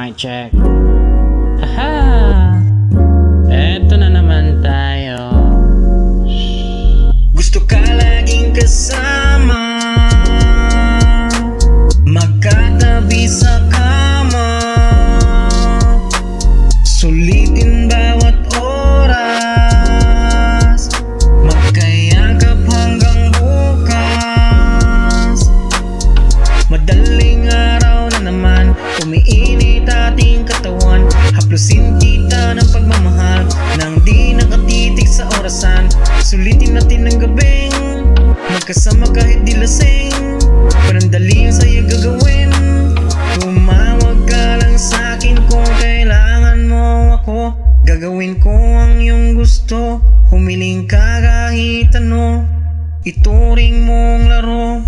mic check. Haha! Eto na naman tayo. Gusto ka laging kasama, magkatabi sa kama, sulitin bawat oras, magkayakap hanggang bukas. Madaling araw na naman, umiinit ating katawan, haplusin kita ng pagmamahal nang di nakatitig sa orasan. Sulitin natin ang gabing magkasama kahit di lasing, panandali ang sa'yo gagawin. Tumawag ka lang sa'kin kung kailangan mo ako, gagawin ko ang iyong gusto. Humiling ka kahit ano, ituring mong laro.